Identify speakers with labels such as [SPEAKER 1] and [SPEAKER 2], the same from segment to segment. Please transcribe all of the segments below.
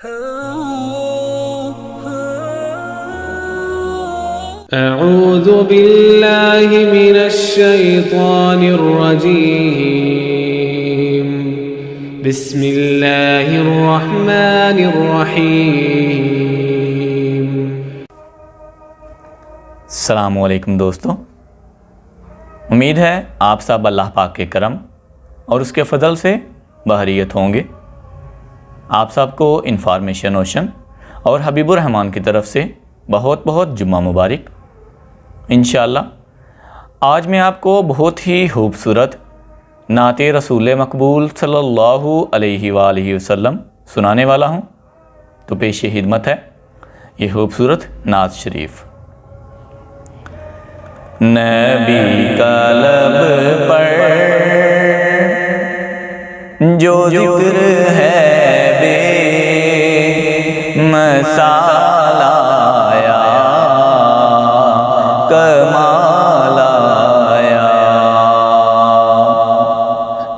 [SPEAKER 1] أعوذ بالله من الشيطان الرجيم بسم الله الرحمن الرحيم۔
[SPEAKER 2] السلام علیکم دوستو، امید ہے آپ سب اللہ پاک کے کرم اور اس کے فضل سے بحریت ہوں گے۔ آپ سب کو انفارمیشن اوشن اور حبیب الرحمن کی طرف سے بہت بہت جمعہ مبارک۔ انشاءاللہ آج میں آپ کو بہت ہی خوبصورت نعت رسول مقبول صلی اللہ علیہ وآلہ وسلم سنانے والا ہوں، تو پیش خدمت ہے یہ خوبصورت نعت شریف۔ نبی کا لب پر جو ذکر ہے بے مثال آیا، کمال آیا۔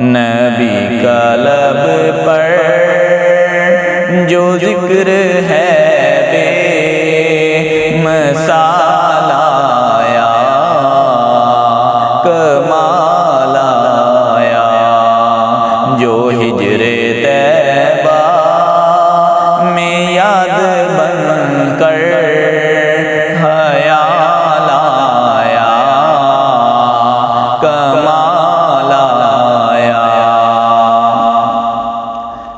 [SPEAKER 2] نبی کا لب پر جو ذکر ہے بے مثال آیا، کمال آیا۔ جو ہجر طیبہ میں یاد بن کر خیال آیا، کمال آیا۔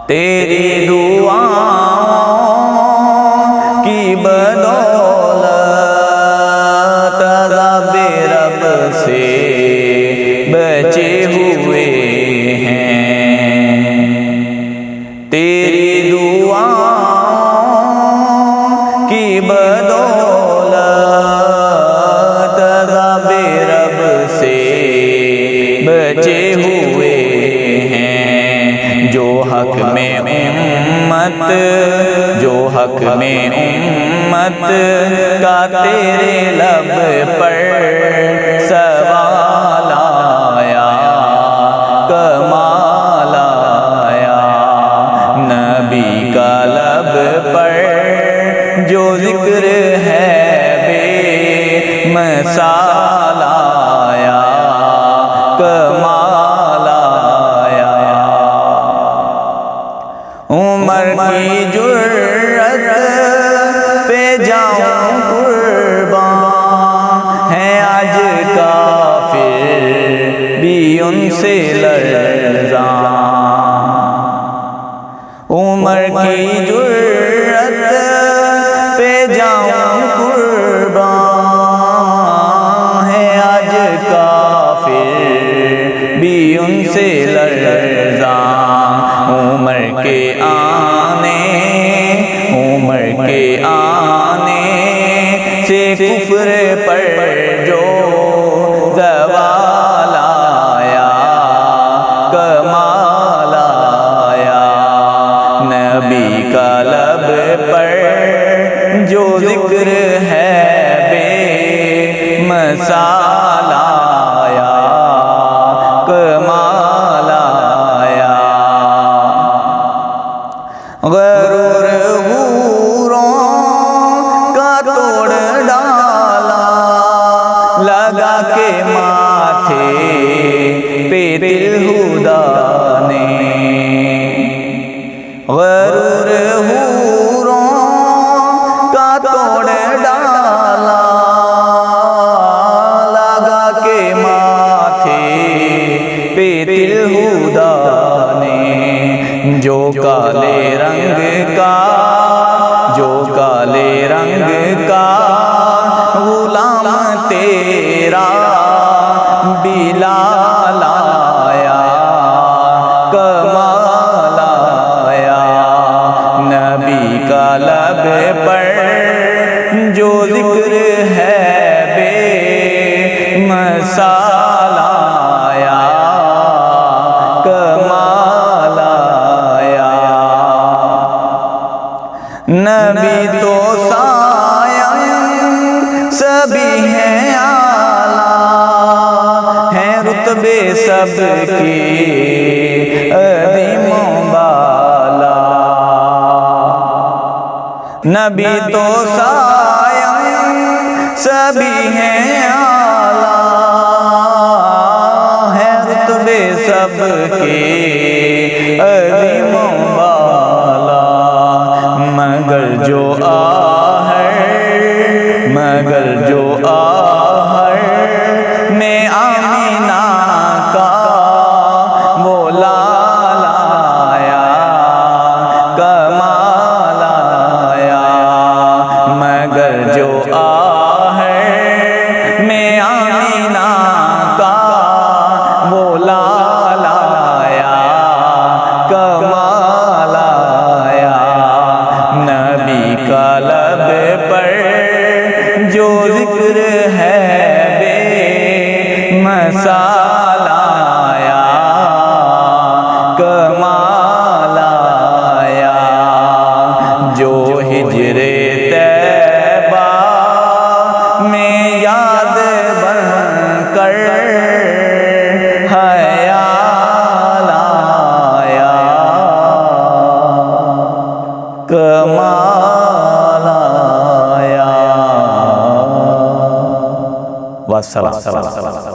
[SPEAKER 2] تیری دعاؤں کی بدولت عذاب رب سے بچے ہوئے ہیں۔ تیری دعاؤں کی بدولت عذاب رب سے بچے ہوئے ہیں۔ جو حق میں امت کا تیرے لب پر سوال آیا، کمال آیا۔ نبی کا لب پر جو ذکر ہے بے مثال آیا، کمال آیا۔ عمر کی جرت پہ جاؤں قربان، ہے آج کافر بھی ان سے لرزاں۔ عمر کی جرت پہ جاؤں قربان، ہے آج کافر بھی ان سے لرزاں۔ عمر کے آنے سے کفر پر جو زوال آیا، کمال آیا۔ نبی کا لب پر جو ذکر ہے بے مثال آیا، کمال آیا۔ غرور حوروں کا توڑ ڈالا، لگا کے ماتھے پہ دل ہدا نے۔ غرور حوروں کا توڑ ڈالا، لگا کے ماتھے پہ دل ہدا نے۔ جو کالے رنگ کا غلام تیرا بلال آیا، کمال آیا۔ نبی کا لب پر جو ذکر ہے بے مثال آیا، کمال آیا۔ نبی تو سایہ سبھی ہیں اعلیٰ، ہیں رتبے سب کے عظیم و بالا۔ نبی تو سایہ سبھی ہیں اعلیٰ، ہے رتبے سب کے عظیم و بالا، مگر جو آہر میں آمینہ کا وہ لال آیا، کمال آیا، مگر جو آہر میں آمینہ کا وہ لال آیا، کمال آیا، نبی کا لب پر جو ذکر ہے بے مثال آیا، کمال آیا، جو ہجر طیبہ میں یاد بن کر خیال آیا، کمال آیا، والسلام۔